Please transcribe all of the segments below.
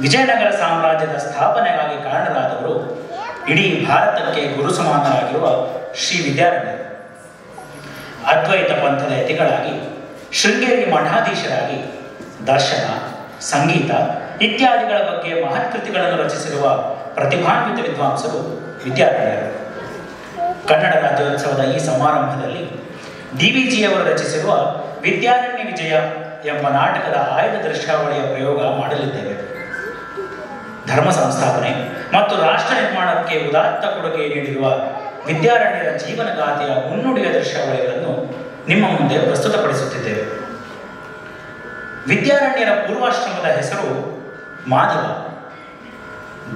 ವಿಜಯನಗರ ಸಾಮ್ರಾಜ್ಯದ ಸ್ಥಾಪನೆಗಾಗಿ ಕಾರಣರಾದವರು ಇಡೀ ಭಾರತಕ್ಕೆ ಗುರು ಸಮಾನರಾಗಿರುವ ಶ್ರೀ ವಿದ್ಯಾರಣ್ಯರು. ಅದ್ವೈತ ಪಂಥದ ಯತಿಗಳಾಗಿ, ಶೃಂಗೇರಿ ಮಠಾಧೀಶರಾಗಿ ದರ್ಶನ, ಸಂಗೀತ ಇತ್ಯಾದಿಗಳ ಬಗ್ಗೆ ಮಹತ್ ಕೃತಿಗಳನ್ನು ರಚಿಸಿರುವ ಪ್ರತಿಭಾನ್ವಿತ ವಿದ್ವಾಂಸರು ವಿದ್ಯಾರಣ್ಯರು. ಕನ್ನಡ ರಾಜ್ಯೋತ್ಸವದ ಈ ಸಮಾರಂಭದಲ್ಲಿ DVಜಿಯವರು ರಚಿಸಿರುವ ವಿದ್ಯಾರಣ್ಯ ವಿಜಯ ಎಂಬ ನಾಟಕದ ಆಯ್ದ ದೃಶ್ಯಾವಳಿಯ ಪ್ರಯೋಗ ಮಾಡಲಿದ್ದೇವೆ. ಧರ್ಮ ಸಂಸ್ಥಾಪನೆ ಮತ್ತು ರಾಷ್ಟ್ರ ನಿರ್ಮಾಣಕ್ಕೆ ಉದಾತ್ತ ಕೊಡುಗೆ ನೀಡಿರುವ ವಿದ್ಯಾರಣ್ಯರ ಜೀವನಗಾಥೆಯ ಮುನ್ನುಡಿಯ ದೃಶ್ಯಾವಳಿಗಳನ್ನು ನಿಮ್ಮ ಮುಂದೆ ಪ್ರಸ್ತುತಪಡಿಸುತ್ತಿದ್ದೇವೆ. ವಿದ್ಯಾರಣ್ಯರ ಪೂರ್ವಾಶ್ರಮದ ಹೆಸರು ಮಾಧವ.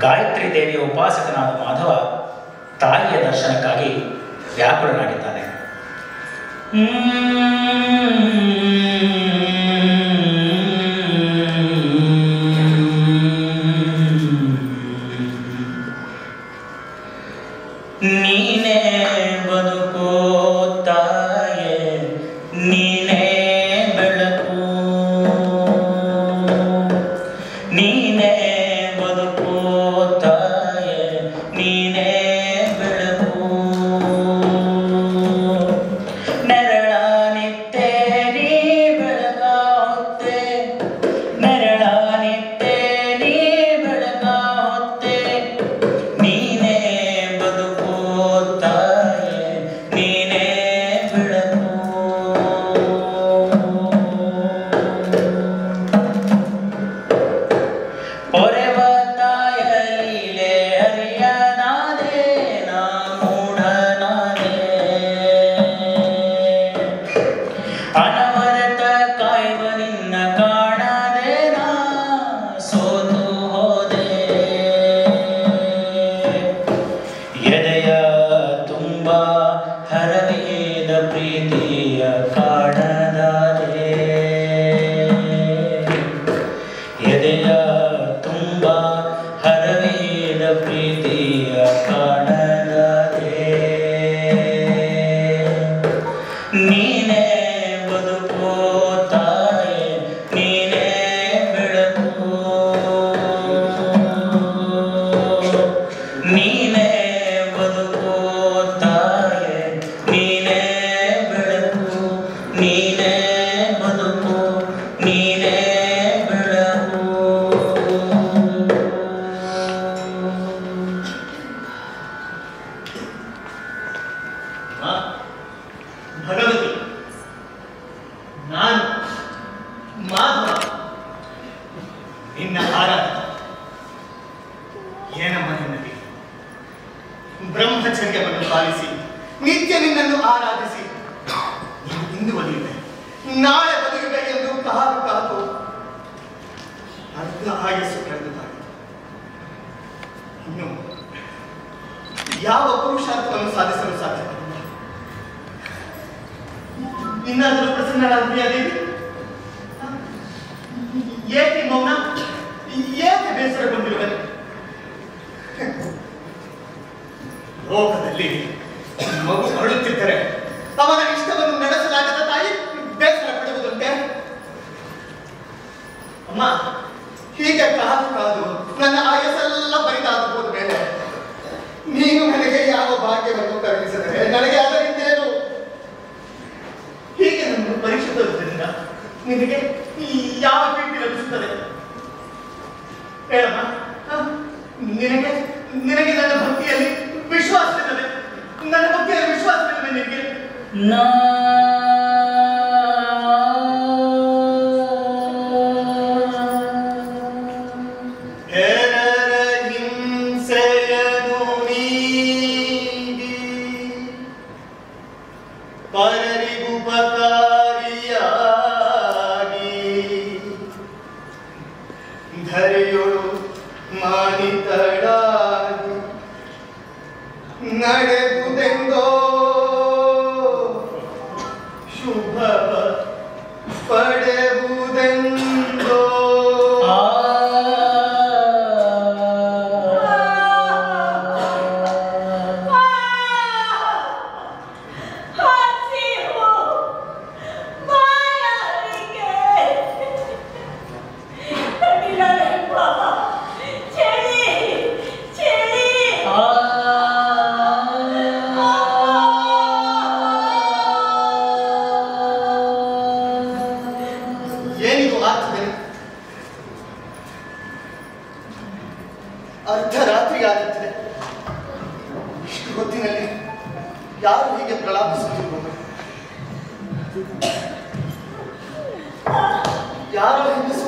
ಗಾಯತ್ರಿ ದೇವಿಯ ಉಪಾಸಕನಾದ ಮಾಧವ ತಾಯಿಯ ದರ್ಶನಕ್ಕಾಗಿ ವ್ಯಾಕುಲನಾಗಿದ್ದಾನೆ. ನೀನೇ ಬದುಕೋ ತಾಯೇ, ನೀನೇ ಬೆಳಕು, ನೀನೇ ಬದುಕೋ ತಾಯೇ, ನೀನೇ ಬೆಳಕು. ನೆರಳಾನಿತ್ತೆ ನೀ ಬೆಳಗಾತ್ತೆ, ನೆರಳಾನಿತ್ತೆ ನೀ ಬೆಳಗಾತ್ತೆ, ನೀನೇ ಬದುಕೋ ತಾಯೇ, ನೀನೇ ಬೆಳಕು. ಪೊರೆವ ತಾಯ ಲೀಲೆ ಹರಿಯನಾದೆ, ನಾ ಮೂಢನಾದೆ. ಅನವರತ ಕಾಯುವ ನಿನ್ನ ಕಾಣದೆ ನಾ ಸೋತು ಹೋದೆ. ಎದೆಯ ತುಂಬ ಹರವೇದ ಪ್ರೀತಿಯ ಕಾಣದಾದೆ. ಎದೆಯ ತುಂಬ ಹರವೇದ ಪ್ರೀತಿಯ ಕಾಣದಾದೆ. ನೀನೇ ಬದುಕೋ ತಾಯೇ, ನೀನೇ ಬೆಳಕು, ನೀನೇ ಬದುಕೋ ತಾಯೇ, ನೀನೇ ಬೆಳಕು, ನೀನೇ ಬದುಕು, ನೀನೇ ಬೆಳಕು. ಭಗವತಿ, ನಾನು ಮಾಧವ, ನಿನ್ನ ಆರಾಧಕ. ಏನಮ್ಮ ನಿನ್ನಗೆ ಬ್ರಹ್ಮಚರ್ಯವನ್ನು ಪಾಲಿಸಿ ನಿತ್ಯ ನಿನ್ನನ್ನು ಆರಾಧಿಸಿ ನೀನು ಇಂದು ಒಲಿಯುವೆ, ನಾಳೆ ಒಲಿಯುವೆ ಎಂದು ಕಾದು ಕಾದು ಅರ್ಧ ಆಯಸ್ಸು ಕಳೆದುತ್ತಾಳೆ. ಇನ್ನು ಯಾವ ಪುರುಷಾರ್ಥವನ್ನು ಸಾಧಿಸಲು ಸಾಧ್ಯವಿಲ್ಲ. ಇನ್ನಾದರೂ ಪ್ರಸನ್ನರಾಗಿದೆಯಾ ದೇವಿ? ಏಕೆ ಮೌನ, ಏಕೆ ಬೇಸರಗೊಂಡಿರುವೆ? ಲೋಕದಲ್ಲಿ ಮಗು ಅಳುತ್ತಿದ್ದರೆ ಅವನ ಇಷ್ಟವನ್ನು ನಡೆಸಲಾಗದ ತಾಯಿ ಬೇಸರ ಪಡುವುದಂತೆ. ಅಮ್ಮ, ಹೀಗೆ ಕಾದು ಕಾದು ನನ್ನ ಆಯಸ್ಸೆಲ್ಲ ಬರಿದಾದ ಹೋದ ಮೇಲೆ ನೀನು ನನಗೆ ಯಾವ ಭಾಗ್ಯವನ್ನು ಕರುಣಿಸಿದರೆ ನನಗೆ ಅದರಿಂದೇನು? ಹೀಗೆ ನನ್ನ ಪರೀಕ್ಷಿಸುವುದರಿಂದ ನಿನಗೆ ಯಾವ ಕೀರ್ತಿ ಲಭಿಸುತ್ತದೆ? ಹೇಳಮ್ಮ, ನಿನಗೆ ನಿನಗೆ ನನ್ನ ಭಕ್ತಿಯಲ್ಲಿ ವಿಶ್ವಾಸವಿಲ್ಲದೆ, ನನ್ನ ಭಕ್ತಿಯಲ್ಲಿ ವಿಶ್ವಾಸವಿಲ್ಲದೆ ನಿನಗೆ ಪರರಿಗುಪಕಾರಿಯಾಗಿ ಧರೆಯೊಳು ಮಾನಿತಳಾಗಿ ನಡೆದುದೆಂದೋ ಶುಭ ಪಡೆಯುವುದೆಂದೋ. ಅರ್ಧರಾತ್ರಿ ಆಗುತ್ತದೆ. ಇಷ್ಟು ಹೊತ್ತಿನಲ್ಲಿ ಯಾರು ಹೀಗೆ ಪ್ರಲಾಪಿಸುತ್ತಿರುವುದು? ಯಾರೋ ಹೆಂಗಸು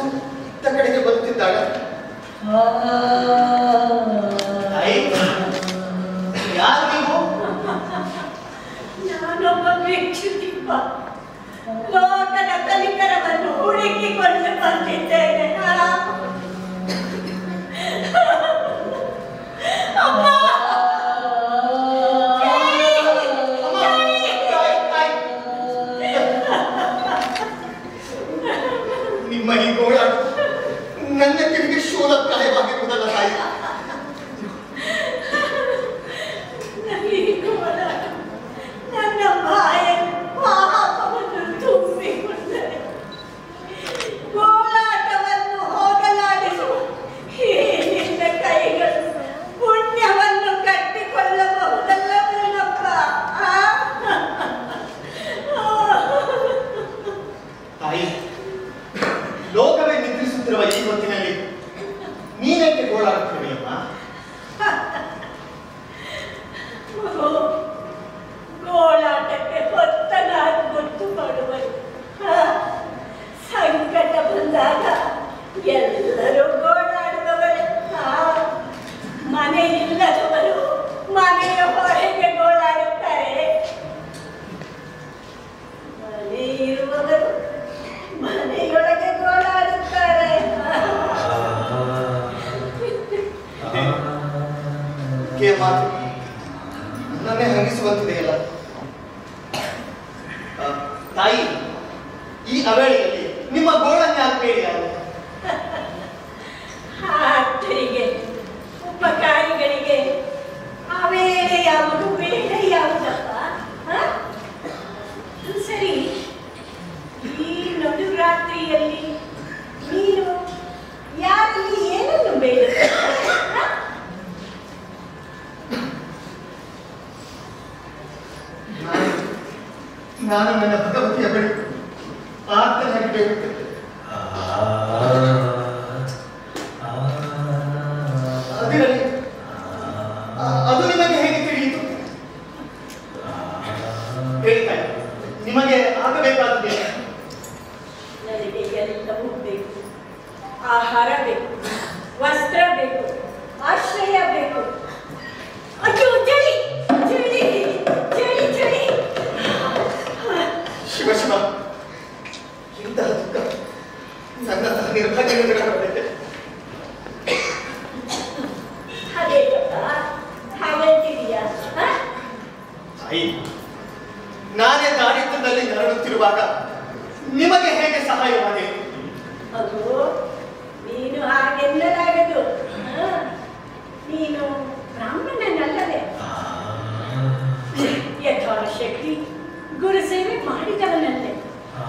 ಇತ್ತ ಕಡೆಗೆ ಬರುತ್ತಿದ್ದಾಳೆ. ಯಾರು ನೀವು? ನಾನೊಬ್ಬ ಭಿಕ್ಷುಕಿಪ್ಪ. ಲೋಕದ ಕಲಿಕರವನ್ನು ಹುಡುಕಿಕೊಂಡು ಬಂದಿದ್ದೇನೆ. ಅಮ್ಮ, ನಿಮ್ಮ ಈ ಗೋಳಾಟ ನನ್ನ ಕಿವಿಗೆ ಶೂಲಪ್ರಾಯವಾಗಿರುವುದಲ್ಲ ತಾಯಿ. ನನ್ನ ಬಾಯ ಪಾಪವನ್ನು ತುಂಬಿಕೊಂಡರೆ ಗೋಳಾಟವನ್ನು ಹೋಗಲಾಡಿಸುವ ಈ ನಿನ್ನ ಕೈಗಳು ಪುಣ್ಯವನ್ನು ಕಟ್ಟಿಕೊಳ್ಳಬಹುದಲ್ಲವೇನಪ್ಪ? ತಾಯಿ, ಲೋಕವೇ ನಿದ್ರಿಸುತ್ತಿರುವ ಈ ಹೊತ್ತಿನಲ್ಲಿ ನೀನೇಕೆ ಗೋಳಾಡುತ್ತಿರುವೆಯಮ್ಮ? ಗೋಳಾಟಕ್ಕೆ ಹೊತ್ತನಾಗಿ ಗೊತ್ತು ಮಾಡುವರು. ಸಂಕಟ ಬಂದಾಗ ಎಲ್ಲರೂ ಗೋಳಾಡುವವರೇ. ಮನೆ ಇಲ್ಲದವರು ಮನೆಯ ಹೊರಗೆ ಗೋಳಾಡುತ್ತಾರೆ. ಮನೆ ಇರುವವರು ಮನೆಯೊಳಗೆ ಗೋಳಾಡುತ್ತಾರೆ. ಮಾತು ನನ್ನೇ ಹಂಗಿಸುವಂತಿದೆಯಲ್ಲ ತಾಯಿ. ಈ ಅವೇಳೆಯಲ್ಲಿ ನಿಮ್ಮ ಗೋಳನ್ನೇ ಆಗಬೇಡಿ. ಆಪ್ತರಿಗೆ, ಉಪಕಾರಿಗಳಿಗೆ ಅವೇಳೆ ಯಾವುದು, ಬೇಳೆ ಯಾವುದಪ್ಪ? ಸರಿ, ಈ ನಡುರಾತ್ರಿಯಲ್ಲಿ ನೀನು ಯಾರಲ್ಲಿ ಏನನ್ನು ಬೇಡ? ನಾನು ನನ್ನ ಭಗವತಿಯ ಬಳಿ ಆರ್ತನಾಗಿ ಬೇಡುತ್ತೇನೆ. ಅದಿರಲಿ, ಅದು ನಿಮಗೆ ಹೇಗೆ ತಿಳಿಯಿತು? ಹೇಳ್ತಾರೆ, ನಿಮಗೆ ಆಗಬೇಕಾಗಿದೆ. ನನಗೆ ಎಲ್ಲವೂ ಬೇಕು. ಆಹಾರ ಬೇಕು, ವಸ್ತ್ರ ಬೇಕು, ಆಶ್ರಯ ಬೇಕು. ಅಯ್ಯೋ, ಚಳಿ ಚಳಿ ಚಳಿ ಚಳಿ. ಶಿವ ಶಿವ, ಇಂತಹ ದುಃಖ ನನ್ನ ನಿರ್ಭಾಗ್ಯಗಳಿದೆ. ಹಾಗೇಕಪ್ಪ, ಹಾಗೇಳ್ತಿದೀಯಾ? ತಾಯಿ, ನಾನೇ ದಾರಿದ್ರ್ಯದಲ್ಲಿ ನರಳುತ್ತಿರುವಾಗ ನಿಮಗೆ ಹೇಗೆ ಸಹಾಯ ಮಾಡಿ? ಅದು ನೀನು ಹಾಗೆನ್ನಲಾಗದು. ನೀನು ಬ್ರಾಹ್ಮಣನಲ್ಲದೆ ಯಥಾಶಕ್ತಿ ಗುರುಸೇವೆ ಮಾಡಿದವನಲ್ಲದೆ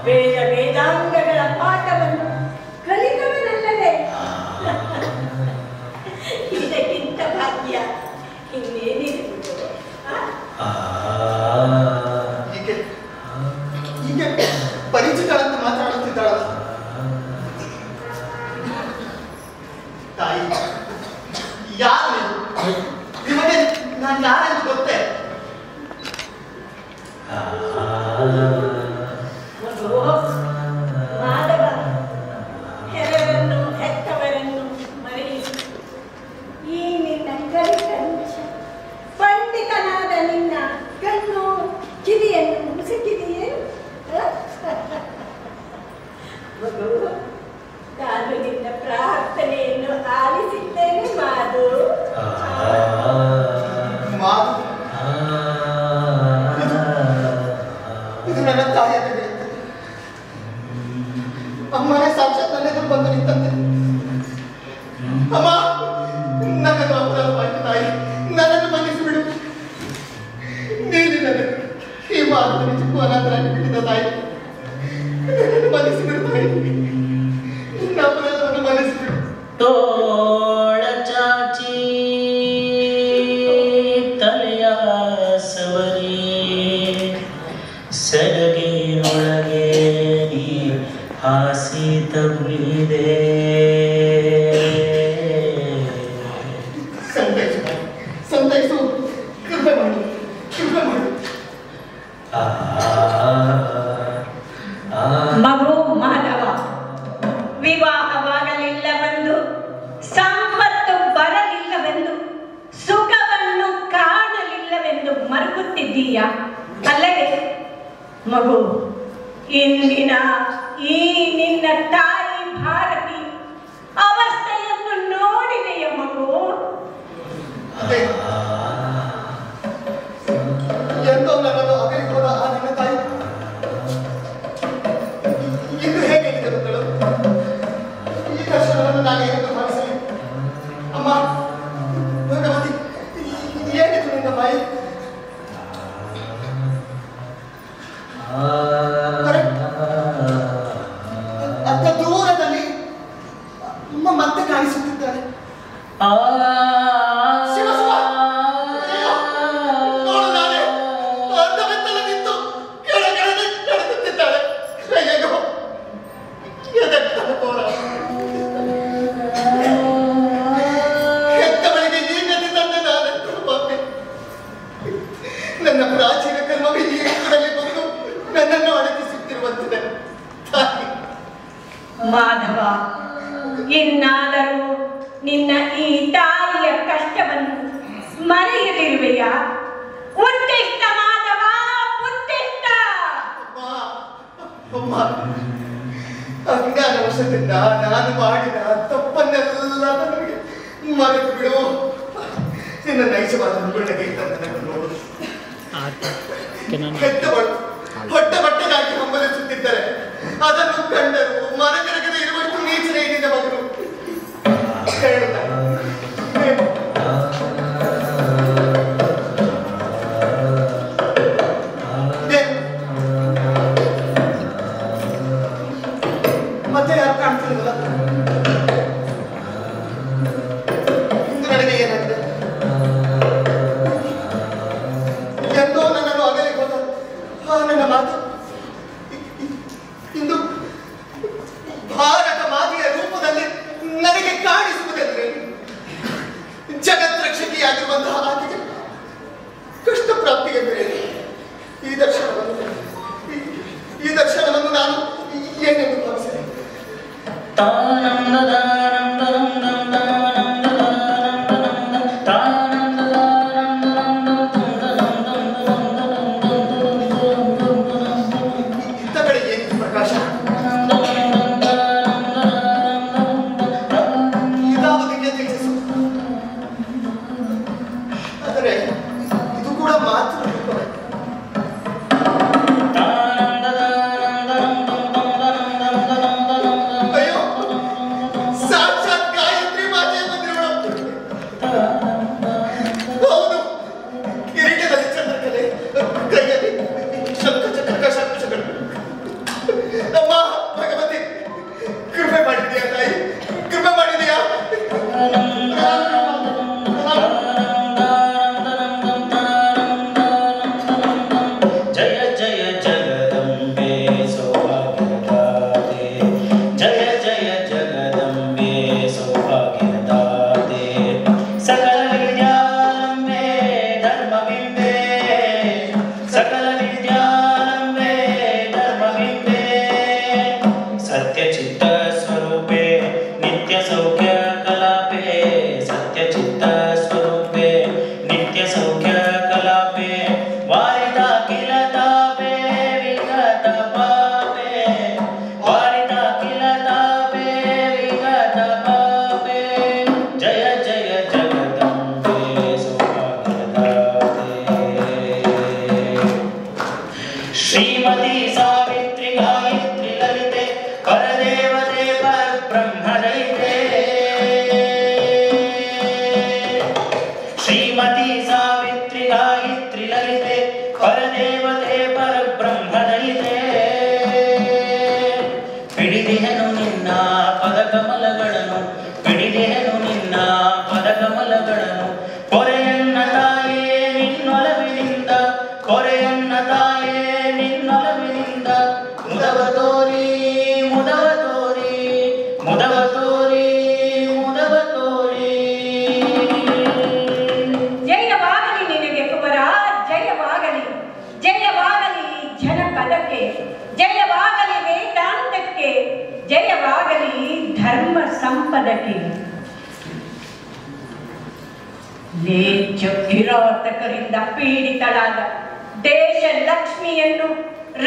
ವೇದ ವೇದಾಂಗಗಳ ಪಾಠವನ್ನು ಕಲಿತವನಲ್ಲದೆ ಇದಕ್ಕಿಂತ ಭಾಗ್ಯ ಇನ್ನೇನಿರುವುದು? ಹೀಗೆ ಪರಿಚಿತರಂತೆ ಮಾತನಾಡುತ್ತಿದ್ದಾಳ ತಾಯಿ. ಯಾರು ನಿಮಗೆ ನಾನು ಯಾರೆಂದು ಗೊತ್ತೇ? ಮಾಧವ ಹೆರರನ್ನು ಹೆತ್ತವರನ್ನು ಮರೆಯಿಸಿ ಈ ನಿನ್ನ ಕಲಿಕಂಚ ಪಂಡಿತನಾದ ನಿನ್ನ ಕಣ್ಣು ಕಿವಿಯನ್ನು ಮುಸುಕಿದೆಯೇ? ಮಗು, ನಾನು ನಿನ್ನ ಪ್ರಾರ್ಥನೆಯನ್ನು ಆಲಿಸಿದ್ದೇನೆ ಮಾಧು. ಇದು ನನ್ನ ತಾಯಿಯ ಅಮ್ಮನೇ ಸಾಕ್ಷಾತ್ ನನ್ನ ಎದುರು ಬಂದು ನಿಂತಂತೆ. ಅಮ್ಮ, ನನ್ನನ್ನು ಅಪರಾಧವಾಯಿತು ತಾಯಿ, ನನ್ನನ್ನು ಮನ್ನಿಸಿಬಿಡು. ನೀನು ನನಗೆ ಈ ಮಾತನ್ನು ಚಿಕ್ಕ ಅನಾಥರಾಗಿ ಬಿಟ್ಟಿದ್ದ ತಾಯಿ, ನನ್ನನ್ನು ಮನ್ನಿಸಿಬಿಡು ತಾಯಿ, ನಿನ್ನ ಅಪರಾಧವನ್ನು ಮನ್ನಿಸಿಬಿಡು. ತೋಳ ಚಾಚಿ ತಲೆಯ ಸವರಿ ಸೆರಗಿನೊಳಗೆ ನೀ ಹಾಸಿ ತಬ್ಬಿದೆ. ಮಗು, ಇಂದಿನ ಈ ನಿನ್ನ ತಾಯಿ ಭಾರತಿ ಅವಸ್ಥೆಯನ್ನು ನೋಡಿದೆಯ ಮಗು? ಎಂದೋ ನನ್ನನ್ನು ಅಗಲಿಕೋದ ಆ ನನ್ನ ತಾಯಿ ಇಂದು ಹೇಗೆ ಇದ್ದಳು? ಈ ದರ್ಶನವನ್ನು ನಾನು ಎಂದು ಭಾವಿಸಲಿ. ಅಮ್ಮ ಭಗವತಿ, ಏನಿದು ನಿನ್ನ ಬಾಯಿ? ಅತ್ತ ದೂರದಲ್ಲಿ ಅಮ್ಮ ಮತ್ತೆ ಕಾಣಿಸುತ್ತಿದ್ದಾಳೆ. ನನ್ನ ಪ್ರಾಚೀನ ಕರ್ಮವೇ ಈ ರೂಪದಲ್ಲಿ ಬಂದು ನನ್ನನ್ನು ಅಡಗಿಸುತ್ತಿರುವಂತಿದೆ. ಮಾಧವ, ಇನ್ನಾದರೂ ನಿನ್ನ ಈ ತಾಯಿಯ ಕಷ್ಟವನ್ನು ಮರೆಯದಿರುವೆಯಾ? ಉತ್ತಿಷ್ಟ ಮಾಧವ, ಉತ್ತಿಷ್ಟ. ಅಜ್ಞಾನವಶದಿಂದ ನಾನು ಮಾಡಿದ ತಪ್ಪನ್ನೆಲ್ಲ ನನಗೆ ಮರೆತು ಬಿಡು. ನಿನ್ನ ನೈಜವಾದ ಮುಗುಳ್ನಗೆ ನನ್ನನ್ನು ನೋಡು. ಹೆತ್ತವಳು ಹೊಟ್ಟೆ ಬಟ್ಟೆಗಾಗಿ ಹಂಬಲಿಸುತ್ತಿದ್ದರೆ ಅದನ್ನು ಕಂಡರು ಮನಕರಗದೆ ಇರುವಷ್ಟು ನೀಚನೆ ನಿನ್ನ ಮಗನು. ಮತ್ತೆ ಯಾರು ಕಾಣ್ತಿಲ್ವಲ್ಲ? ಇಂದು ನನಗೆ ಏನಾಗಿದೆ? ಎಂದೋ ನನ್ನನ್ನು ಅಗಲಿ ಹೋದ ನನ್ನ ಮಾತು ಇಂದು ಭಾರತ ಮಾತೆಯ ರೂಪದಲ್ಲಿ ನನಗೆ ಕಾಣಿಸುವುದೆಂದರೆ ಜಗತ್ರಕ್ಷಕಿಯಾಗಿರುವಂತಹ ಆಕೆಗೆ ಕಷ್ಟ ಪ್ರಾಪ್ತಿಗೆಂದರೆ ಈ ದರ್ಶನವನ್ನು ನಾನು ಏನೆಂದು ಭಾವಿಸಿದೆ? ಕಿರಾತಕರಿಂದ ಪೀಡಿತಳಾದ ದೇಶ ಲಕ್ಷ್ಮಿಯನ್ನು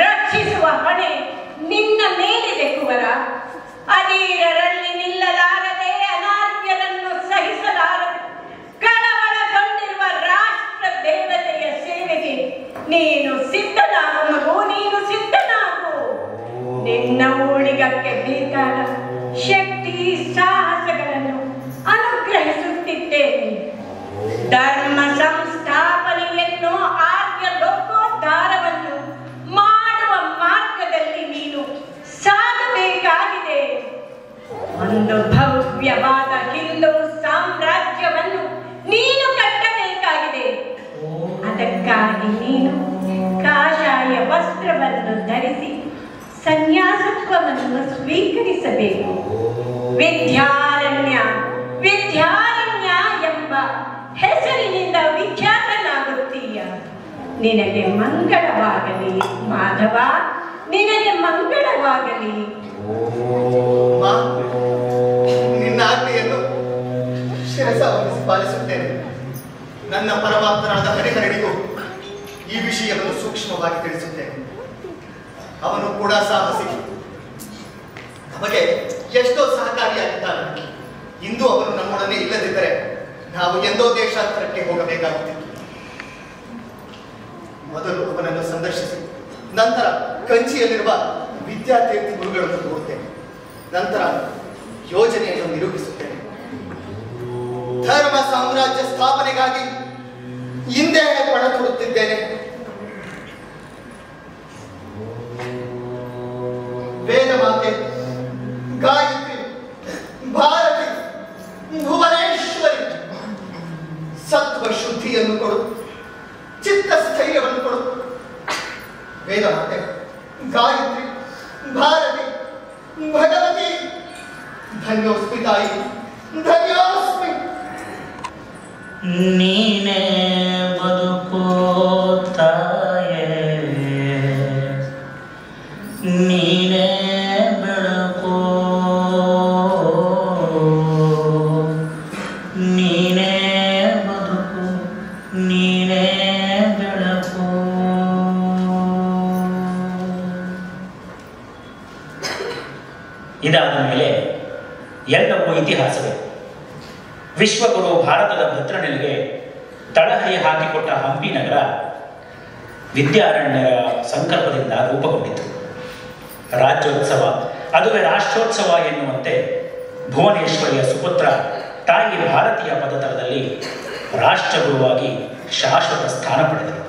ರಕ್ಷಿಸುವ ಹೊಣೆ ನಿನ್ನ ಮೇಲಿದೆ ಕುವರ. ಅಧೀರರಲ್ಲಿ ನಿಲ್ಲಲಾರದೆ, ಅನಾರ್ಯರನ್ನು ಸಹಿಸಲಾರದೆ ಕಳವಳಗೊಂಡಿರುವ ರಾಷ್ಟ್ರ ದೇವತೆಯ ಸೇವೆಗೆ ನೀನು ಸಿದ್ಧನಾಗು ಮಗು, ನೀನು ಸಿದ್ಧನಾಗು. ನಿನ್ನ ಊಳಿಗಕ್ಕೆ ಬೇಕಾದ ಶಕ್ತಿ ಸಾಹಸಗಳನ್ನು ಅನುಗ್ರಹಿಸುತ್ತಿದ್ದೇನೆ. ಧರ್ಮ ಸಂಸ್ಥಾಪನೆಯನ್ನು, ಆರ್ಯ ಲೋಕೋದ್ಧಾರವನ್ನು ಮಾಡುವ ಮಾರ್ಗದಲ್ಲಿ ನೀನು ಸಾಗಬೇಕಾಗಿದೆ. ಒಂದು ಭವ್ಯವಾದ ಹಿಂದೂ ಸಾಮ್ರಾಜ್ಯವನ್ನು ನೀನು ಕಟ್ಟಬೇಕಾಗಿದೆ. ಅದಕ್ಕಾಗಿ ನೀನು ಕಾಷಾಯ ವಸ್ತ್ರವನ್ನು ಧರಿಸಿ ಸನ್ಯಾಸತ್ವವನ್ನು ಸ್ವೀಕರಿಸಬೇಕು. ವಿದ್ಯಾರಣ್ಯ ವಿದ್ಯಾರಣ್ಯ ಎಂಬ ಹೆಸರಿನಿಂದ ವಿಖ್ಯಾತನಾಗುತ್ತೀಯ. ನಿನಗೆ ಮಂಗಳವಾಗಲಿ ಮಾಧವ, ನಿನಗೆ ಮಂಗಳವಾಗಲಿ. ನಿನ್ನ ಆಜ್ಞೆಯನ್ನು ಶಿರಸಾವಹಿಸಿ ಪಾಲಿಸುತ್ತೇನೆ. ನನ್ನ ಪರಮಾತ್ಮನಾದ ಹರಿಹರನಿಗೂ ಈ ವಿಷಯವನ್ನು ಸೂಕ್ಷ್ಮವಾಗಿ ತಿಳಿಸುತ್ತೇನೆ. ಅವನು ಕೂಡ ಸಾಹಸಿ, ನಮಗೆ ಎಷ್ಟೋ ಸಹಕಾರಿಯಾಗಿದ್ದಾನೆ. ಇಂದು ಅವನು ನಮ್ಮೊಡನೆ ಇಲ್ಲದಿದ್ದರೆ ನಾವು ಎಂದೋ ದೇಶಾಂತರಕ್ಕೆ ಹೋಗಬೇಕಾಗುತ್ತಿತ್ತು. ಮೊದಲು ಅವನನ್ನು ಸಂದರ್ಶಿಸಿ ನಂತರ ಕಂಚಿಯಲ್ಲಿರುವ ವಿದ್ಯಾತೀರ್ಥಿ ಗುರುಗಳನ್ನು ನೋಡುತ್ತೇನೆ. ನಂತರ ಯೋಜನೆಯನ್ನು ನಿರೂಪಿಸುತ್ತೇನೆ. ಧರ್ಮ ಸಾಮ್ರಾಜ್ಯ ಸ್ಥಾಪನೆಗಾಗಿ ಹಿಂದೆ ಪಣ ತೊಡುತ್ತಿದ್ದೇನೆ. ವೇದ ಮಾತೆ, ಗಾಯತ್ರಿ, ಭಾರತಿ, ಭುವನೇಶ್ವರಿ, ಸತ್ವ ಶುದ್ಧಿಯನ್ನು ಕೊಡು, ಚಿತ್ತ ಸ್ಥೈರ್ಯವನ್ನು ಕೊಡು. ವೇದ ಮಾತೆ, ಗಾಯತ್ರಿ, ಭಾರತಿ, ಭಗವತಿ, ಧನ್ಯೋಸ್ಮಿ ತಾಯಿ, ಧನ್ಯೋಸ್ಮಿ. ನೀನೇ ಬದುಕೋ ತಾಯೇ, ನೀನೇ ಬೆಳಕೋ, ನೀನೇ ಬದುಕು, ನೀನೇ ಬೆಳಕು. ಇದಾದ ಮೇಲೆ ಎಲ್ಲವೂ ಇತಿಹಾಸವೇ. ವಿಶ್ವಗುರು ಭಾರತದ ಭದ್ರನೆಲೆಗೆ ತಳಹರಿ ಹಾಕಿಕೊಟ್ಟ ಹಂಪಿ ನಗರ ವಿದ್ಯಾರಣ್ಯರ ಸಂಕಲ್ಪದಿಂದ ರೂಪುಗೊಂಡಿತು. ರಾಜ್ಯೋತ್ಸವ, ಅದುವೇ ರಾಷ್ಟ್ರೋತ್ಸವ ಎನ್ನುವಂತೆ ಭುವನೇಶ್ವರಿಯ ಸುಪುತ್ರ ತಾಯಿ ಭಾರತೀಯ ಪದತಲದಲ್ಲಿ ರಾಷ್ಟ್ರಗುರುವಾಗಿ ಶಾಶ್ವತ ಸ್ಥಾನ ಪಡೆದರು.